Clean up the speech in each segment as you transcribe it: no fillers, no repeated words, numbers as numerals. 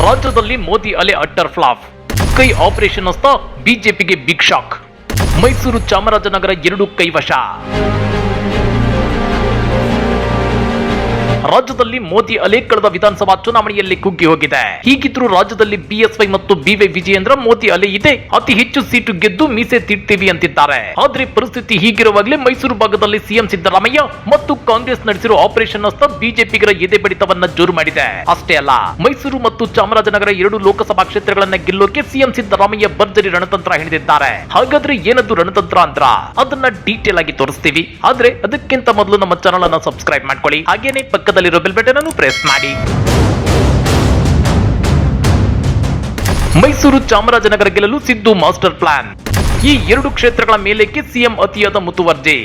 ರಾಜ್ಯದಲ್ಲಿ ಮೋದಿ ಅಲೆ utter flap. ಕೈ ಆಪರೇಷನ್ ಹಸ್ತ ಬಿಜೆಪಿಗೆ ಬಿಗ್ ಶಾಕ್. ಮೈಸೂರು ಚಾಮರಾಜನಗರ 2 ಕೈವಶ. ರಾಜ್ಯದಲ್ಲಿ ಮೋದಿ ಅಲೆ ಕಳೆದ ವಿಧಾನಸಭಾ ಚುನಾವಣೆಯಲ್ಲಿ ಕುಗ್ಗಿ ಹೋಗಿದೆ. ಹೀಗಿದ್ರೂ ರಾಜ್ಯದಲ್ಲಿ ಬಿಎಸ್ವೈ ಮತ್ತು ಬಿವೈ ವಿಜಯೇಂದ್ರ ಮೋದಿ ಅಲೆ ಇದೆ, ಅತಿ ಹೆಚ್ಚು ಸೀಟು ಗೆದ್ದು ಮೀಸೆ ತಿಡ್ತೀವಿ ಅಂತಿದ್ದಾರೆ. ಆದ್ರೆ ಪರಿಸ್ಥಿತಿ ಹೀಗಿರುವಾಗಲೇ ಮೈಸೂರು ಭಾಗದಲ್ಲಿ ಸಿಎಂ ಸಿದ್ದರಾಮಯ್ಯ ಮತ್ತು ಕಾಂಗ್ರೆಸ್ ನಡೆಸಿರುವ ಆಪರೇಷನ್ ಹಸ್ತ ಬಿಜೆಪಿಗರ ಎದೆ ಬಡಿತವನ್ನ ಜೋರು ಮಾಡಿದೆ. ಅಷ್ಟೇ ಅಲ್ಲ, ಮೈಸೂರು ಮತ್ತು ಚಾಮರಾಜನಗರ 2 ಲೋಕಸಭಾ ಕ್ಷೇತ್ರಗಳನ್ನ ಗೆಲ್ಲೋಕೆ ಸಿಎಂ ಸಿದ್ದರಾಮಯ್ಯ ಭರ್ಜರಿ ರಣತಂತ್ರ ಹಿಡಿದಿದ್ದಾರೆ. ಹಾಗಾದ್ರೆ ಏನದು ರಣತಂತ್ರ ಅಂದ್ರ ಅದನ್ನ ಡೀಟೇಲ್ ಆಗಿ ತೋರಿಸ್ತೀವಿ. ಆದ್ರೆ ಅದಕ್ಕಿಂತ ಮೊದಲು ನಮ್ಮ ಚಾನಲ್ ಅನ್ನು ಸಬ್ಸ್ಕ್ರೈಬ್ ಮಾಡ್ಕೊಳ್ಳಿ, ಹಾಗೇನೆ ಪಕ್ಕದಲ್ಲಿರೋ ಬೆಲ್ ಬಟನ್ ಅನ್ನು ಪ್ರೆಸ್ ಮಾಡಿ. ಮೈಸೂರು ಚಾಮರಾಜನಗರ ಗೆಲ್ಲಲು ಸಿದ್ದು ಮಾಸ್ಟರ್ ಪ್ಲಾನ್. ಈ 2 ಕ್ಷೇತ್ರಗಳ ಮೇಲಕ್ಕೆ ಸಿಎಂ ಅತಿಯಾದ ಮುತುವರ್ಜಿ.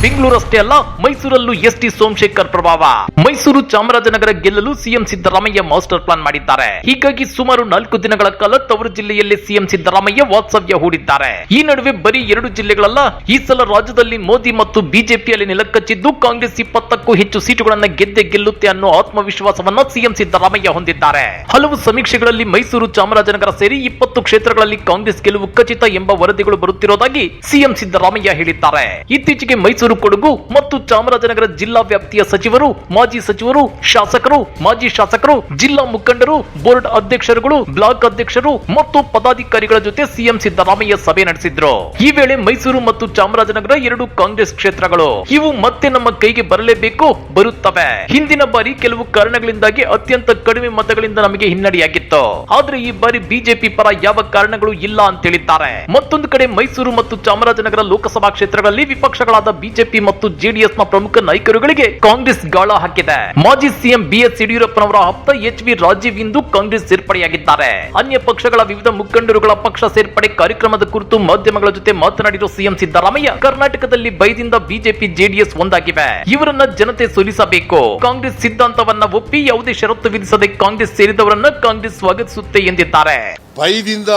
ಬೆಂಗಳೂರು ಅಷ್ಟೇ ಅಲ್ಲ, ಮೈಸೂರಲ್ಲೂ ಎಸ್ಟಿ ಸೋಮಶೇಖರ್ ಪ್ರಭಾವ. ಮೈಸೂರು ಚಾಮರಾಜನಗರ ಗೆಲ್ಲಲು ಸಿಎಂ ಸಿದ್ದರಾಮಯ್ಯ ಮಾಸ್ಟರ್ ಪ್ಲಾನ್ ಮಾಡಿದ್ದಾರೆ. ಹೀಗಾಗಿ ಸುಮಾರು 4 ದಿನಗಳ ಕಾಲ ತವರು ಜಿಲ್ಲೆಯಲ್ಲಿ ಸಿಎಂ ಸಿದ್ದರಾಮಯ್ಯ ವಾಸ್ತವ್ಯ ಹೂಡಿದ್ದಾರೆ. ಈ ನಡುವೆ ಬರೀ 2 ಜಿಲ್ಲೆಗಳಲ್ಲ, ಈ ಸಲ ರಾಜ್ಯದಲ್ಲಿ ಮೋದಿ ಮತ್ತು ಬಿಜೆಪಿಯಲ್ಲಿ ನೆಲಕಚ್ಚಿದ್ದು ಕಾಂಗ್ರೆಸ್ 20ಕ್ಕೂ ಹೆಚ್ಚು ಸೀಟುಗಳನ್ನು ಗೆದ್ದೆ ಗೆಲ್ಲುತ್ತೆ ಅನ್ನೋ ಆತ್ಮವಿಶ್ವಾಸವನ್ನ ಸಿಎಂ ಸಿದ್ದರಾಮಯ್ಯ ಹೊಂದಿದ್ದಾರೆ. ಹಲವು ಸಮೀಕ್ಷೆಗಳಲ್ಲಿ ಮೈಸೂರು ಚಾಮರಾಜನಗರ ಸೇರಿ 20 ಕ್ಷೇತ್ರಗಳಲ್ಲಿ ಕಾಂಗ್ರೆಸ್ ಗೆಲುವು ಖಚಿತ ಎಂಬ ವರದಿಗಳು ಬರುತ್ತಿರುವುದಾಗಿ ಸಿಎಂ ಸಿದ್ದರಾಮಯ್ಯ ಹೇಳಿದ್ದಾರೆ. ಇತ್ತೀಚೆಗೆ ಮೈಸೂರು, ಕೊಡಗು ಮತ್ತು ಚಾಮರಾಜನಗರ ಜಿಲ್ಲಾ ವ್ಯಾಪ್ತಿಯ ಸಚಿವರು, ಮಾಜಿ ಸಚಿವರು, ಶಾಸಕರು, ಮಾಜಿ ಶಾಸಕರು, ಜಿಲ್ಲಾ ಮುಖಂಡರು, ಬೋರ್ಡ್ ಅಧ್ಯಕ್ಷರುಗಳು, ಬ್ಲಾಕ್ ಅಧ್ಯಕ್ಷರು ಮತ್ತು ಪದಾಧಿಕಾರಿಗಳ ಜೊತೆ ಸಿಎಂ ಸಿದ್ದರಾಮಯ್ಯ ಸಭೆ ನಡೆಸಿದ್ರು. ಈ ವೇಳೆ ಮೈಸೂರು ಮತ್ತು ಚಾಮರಾಜನಗರ 2 ಕಾಂಗ್ರೆಸ್ ಕ್ಷೇತ್ರಗಳು ಇವು ಮತ್ತೆ ನಮ್ಮ ಕೈಗೆ ಬರಲೇಬೇಕು, ಬರುತ್ತವೆ. ಹಿಂದಿನ ಬಾರಿ ಕೆಲವು ಕಾರಣಗಳಿಂದಾಗಿ ಅತ್ಯಂತ ಕಡಿಮೆ ಮತಗಳಿಂದ ನಮಗೆ ಹಿನ್ನಡೆಯಾಗಿತ್ತು. ಆದ್ರೆ ಈ ಬಾರಿ ಬಿಜೆಪಿ ಪರ ಯಾವ ಕಾರಣಗಳು ಇಲ್ಲ ಅಂತ ಹೇಳಿದ್ದಾರೆ. ಮತ್ತೊಂದು ಕಡೆ ಮೈಸೂರು ಮತ್ತು ಚಾಮರಾಜನಗರ ಲೋಕಸಭಾ ಕ್ಷೇತ್ರಗಳಲ್ಲಿ ವಿಪಕ್ಷಗಳಾದ ಬಿಜೆಪಿ ಮತ್ತು ಜೆಡಿಎಸ್ ನ ಪ್ರಮುಖ ನಾಯಕರುಗಳಿಗೆ ಕಾಂಗ್ರೆಸ್ ಗಾಳ ಹಾಕಿದೆ. ಮಾಜಿ ಸಿಎಂ ಬಿಎಸ್ ಯಡಿಯೂರಪ್ಪನವರ ಆಪ್ತ ಎಚ್.ವಿ. ರಾಜೀವ್ ಇಂದು ಕಾಂಗ್ರೆಸ್ ಸೇರ್ಪಡೆಯಾಗಿದ್ದಾರೆ. ಅನ್ಯ ಪಕ್ಷಗಳ ವಿವಿಧ ಮುಖಂಡರುಗಳ ಪಕ್ಷ ಸೇರ್ಪಡೆ ಕಾರ್ಯಕ್ರಮದ ಕುರಿತು ಮಾಧ್ಯಮಗಳ ಜೊತೆ ಮಾತನಾಡಿರುವ ಸಿಎಂ ಸಿದ್ದರಾಮಯ್ಯ, ಕರ್ನಾಟಕದಲ್ಲಿ ಭಯದಿಂದ ಬಿಜೆಪಿ ಜೆಡಿಎಸ್ ಒಂದಾಗಿವೆ. ಇವರನ್ನ ಜನತೆ ಸೋಲಿಸಬೇಕು. ಕಾಂಗ್ರೆಸ್ ಸಿದ್ಧಾಂತವನ್ನ ಒಪ್ಪಿ ಯಾವುದೇ ಷರತ್ತು ವಿಧಿಸದೆ ಕಾಂಗ್ರೆಸ್ ಸೇರಿದವರನ್ನ ಕಾಂಗ್ರೆಸ್ ಸ್ವಾಗತಿಸುತ್ತೆ ಎಂದಿದ್ದಾರೆ. ಭಯದಿಂದ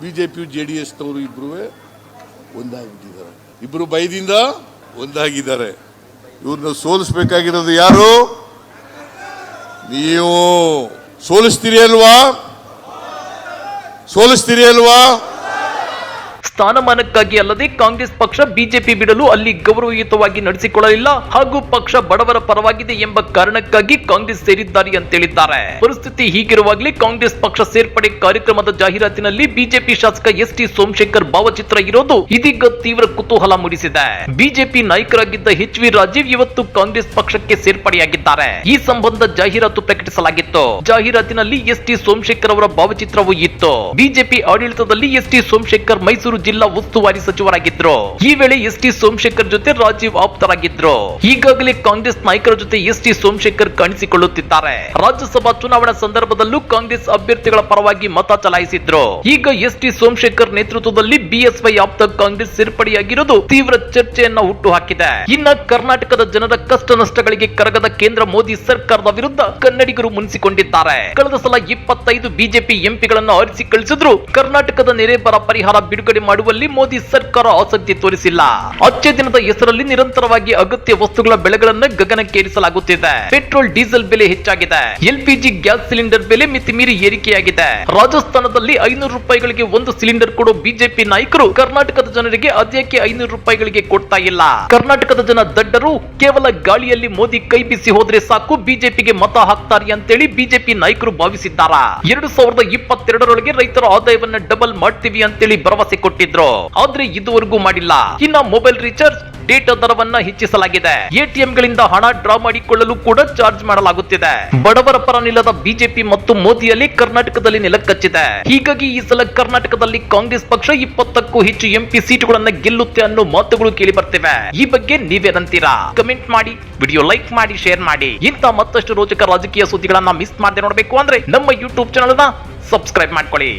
ಬಿಜೆಪಿ ಜೆಡಿಎಸ್ ನವರು ಇಬ್ರು ಭಯದಿಂದ ಒಂದಾಗಿದ್ದಾರೆ. ಇವ್ರನ್ನ ಸೋಲಿಸಬೇಕಾಗಿರೋದು ಯಾರು? ನೀವು ಸೋಲಿಸ್ತೀರಿ ಅಲ್ವಾ? ಸ್ಥಾನಮಾನಕ್ಕಾಗಿ ಅಲ್ಲದೆ ಕಾಂಗ್ರೆಸ್ ಪಕ್ಷ ಬಿಜೆಪಿ ಬಿಡಲು ಅಲ್ಲಿ ಗೌರವಯುತವಾಗಿ ನಡೆಸಿಕೊಳ್ಳಲಿಲ್ಲ ಹಾಗೂ ಪಕ್ಷ ಬಡವರ ಪರವಾಗಿದೆ ಎಂಬ ಕಾರಣಕ್ಕಾಗಿ ಕಾಂಗ್ರೆಸ್ ಸೇರಿದ್ದಾರೆ ಅಂತ ಹೇಳಿದ್ದಾರೆ. ಪರಿಸ್ಥಿತಿ ಹೀಗಿರುವಾಗಲೇ ಕಾಂಗ್ರೆಸ್ ಪಕ್ಷ ಸೇರ್ಪಡೆ ಕಾರ್ಯಕ್ರಮದ ಜಾಹೀರಾತಿನಲ್ಲಿ ಬಿಜೆಪಿ ಶಾಸಕ ಎಸ್ಟಿ ಸೋಮಶೇಖರ್ ಭಾವಚಿತ್ರ ಇರೋದು ಇದೀಗ ತೀವ್ರ ಕುತೂಹಲ ಮೂಡಿಸಿದೆ. ಬಿಜೆಪಿ ನಾಯಕರಾಗಿದ್ದ ಎಚ್.ವಿ. ರಾಜೀವ್ ಇವತ್ತು ಕಾಂಗ್ರೆಸ್ ಪಕ್ಷಕ್ಕೆ ಸೇರ್ಪಡೆಯಾಗಿದ್ದಾರೆ. ಈ ಸಂಬಂಧ ಜಾಹೀರಾತು ಪ್ರಕಟಿಸಲಾಗಿತ್ತು. ಜಾಹೀರಾತಿನಲ್ಲಿ ಎಸ್ಟಿ ಸೋಮಶೇಖರ್ ಅವರ ಭಾವಚಿತ್ರವೂ ಇತ್ತು. ಬಿಜೆಪಿ ಆಡಳಿತದಲ್ಲಿ ಎಸ್ಟಿ ಸೋಮಶೇಖರ್ ಮೈಸೂರು ಜಿಲ್ಲಾ ಉಸ್ತುವಾರಿ ಸಚಿವರಾಗಿದ್ರು. ಈ ವೇಳೆ ಎಸ್ಟಿ ಸೋಮಶೇಖರ್ ಜೊತೆ ರಾಜೀವ್ ಆಪ್ತರಾಗಿದ್ರು. ಈಗಾಗಲೇ ಕಾಂಗ್ರೆಸ್ ನಾಯಕರ ಜೊತೆ ಎಸ್ಟಿ ಸೋಮಶೇಖರ್ ಕಾಣಿಸಿಕೊಳ್ಳುತ್ತಿದ್ದಾರೆ. ರಾಜ್ಯಸಭಾ ಚುನಾವಣಾ ಸಂದರ್ಭದಲ್ಲೂ ಕಾಂಗ್ರೆಸ್ ಅಭ್ಯರ್ಥಿಗಳ ಪರವಾಗಿ ಮತ ಚಲಾಯಿಸಿದ್ರು. ಈಗ ಎಸ್ಟಿ ಸೋಮಶೇಖರ್ ನೇತೃತ್ವದಲ್ಲಿ ಬಿಎಸ್ವೈ ಆಪ್ತ ಕಾಂಗ್ರೆಸ್ ಸೇರ್ಪಡೆಯಾಗಿರೋದು ತೀವ್ರ ಚರ್ಚೆಯನ್ನ ಹುಟ್ಟುಹಾಕಿದೆ. ಇನ್ನ ಕರ್ನಾಟಕದ ಜನರ ಕಷ್ಟ ನಷ್ಟಗಳಿಗೆ ಕರಗದ ಕೇಂದ್ರ ಮೋದಿ ಸರ್ಕಾರದ ವಿರುದ್ಧ ಕನ್ನಡಿಗರು ಮುನಿಸಿಕೊಂಡಿದ್ದಾರೆ. ಕಳೆದ ಸಲ 25 ಬಿಜೆಪಿ ಎಂಪಿಗಳನ್ನು ಆರಿಸಿ ಕಳಿಸಿದ್ರು. ಕರ್ನಾಟಕದ ನೆರೆ ಬರ ಪರಿಹಾರ ಬಿಡುಗಡೆ ಮಾಡುವಲ್ಲಿ ಮೋದಿ ಸರ್ಕಾರ ಆಸಕ್ತಿ ತೋರಿಸಿಲ್ಲ. ಅಚ್ಚೆ ದಿನದ ಹೆಸರಲ್ಲಿ ನಿರಂತರವಾಗಿ ಅಗತ್ಯ ವಸ್ತುಗಳ ಬೆಲೆಗಳನ್ನು ಗಗನಕ್ಕೇರಿಸಲಾಗುತ್ತಿದೆ. ಪೆಟ್ರೋಲ್ ಡೀಸೆಲ್ ಬೆಲೆ ಹೆಚ್ಚಾಗಿದೆ. ಎಲ್ಪಿಜಿ ಗ್ಯಾಸ್ ಸಿಲಿಂಡರ್ ಬೆಲೆ ಮಿತಿಮೀರಿ ಏರಿಕೆಯಾಗಿದೆ. ರಾಜಸ್ಥಾನದಲ್ಲಿ 500 ರೂಪಾಯಿಗಳಿಗೆ 1 ಸಿಲಿಂಡರ್ ಕೊಡೋ ಬಿಜೆಪಿ ನಾಯಕರು ಕರ್ನಾಟಕದ ಜನರಿಗೆ ಅದ್ಯಾಕೆ 500 ರೂಪಾಯಿಗಳಿಗೆ ಕೊಡ್ತಾ ಇಲ್ಲ? ಕರ್ನಾಟಕದ ಜನ ದಡ್ಡರು, ಕೇವಲ ಗಾಳಿಯಲ್ಲಿ ಮೋದಿ ಕೈ ಬಿಸಿ ಹೋದ್ರೆ ಸಾಕು ಬಿಜೆಪಿಗೆ ಮತ ಹಾಕ್ತಾರೆ ಅಂತೇಳಿ ಬಿಜೆಪಿ ನಾಯಕರು ಭಾವಿಸಿದ್ದಾರಾ? 2022ರೊಳಗೆ ರೈತರ ಆದಾಯವನ್ನ ಡಬಲ್ ಮಾಡ್ತೀವಿ ಅಂತೇಳಿ ಭರವಸೆ ಕೊಟ್ಟಿದ್ರು. ಆದ್ರೆ ಇದುವರೆಗೂ ಮಾಡಿಲ್ಲ. ಇನ್ನ ಮೊಬೈಲ್ ರೀಚಾರ್ಜ್, ಡೇಟಾ ದರವನ್ನ ಹೆಚ್ಚಿಸಲಾಗಿದೆ. ಎಟಿಎಂಗಳಿಂದ ಹಣ ಡ್ರಾ ಮಾಡಿಕೊಳ್ಳಲು ಕೂಡ ಚಾರ್ಜ್ ಮಾಡಲಾಗುತ್ತಿದೆ. ಬಡವರ ಪರ ನಿಲ್ಲದ ಬಿಜೆಪಿ ಮತ್ತು ಮೋದಿಯಲ್ಲಿ ಕರ್ನಾಟಕದಲ್ಲಿ ನೆಲಕಚ್ಚಿದೆ. ಹೀಗಾಗಿ ಈ ಸಲ ಕರ್ನಾಟಕದಲ್ಲಿ ಕಾಂಗ್ರೆಸ್ ಪಕ್ಷ 20ಕ್ಕೂ ಹೆಚ್ಚು ಎಂಪಿ ಸೀಟುಗಳನ್ನ ಗೆಲ್ಲುತ್ತೆ ಅನ್ನೋ ಮಾತುಗಳು ಕೇಳಿ ಬರ್ತಿವೆ. ಈ ಬಗ್ಗೆ ನೀವೇನಂತೀರಾ? ಕಮೆಂಟ್ ಮಾಡಿ, ವಿಡಿಯೋ ಲೈಕ್ ಮಾಡಿ, ಶೇರ್ ಮಾಡಿ. ಇಂಥ ಮತ್ತಷ್ಟು ರೋಚಕ ರಾಜಕೀಯ ಸುದ್ದಿಗಳನ್ನ ಮಿಸ್ ಮಾಡದೆ ನೋಡಬೇಕು ಅಂದ್ರೆ ನಮ್ಮ ಯೂಟ್ಯೂಬ್ ಚಾನೆಲ್ ನ ಸಬ್ಸ್ಕ್ರೈಬ್ ಮಾಡ್ಕೊಳ್ಳಿ.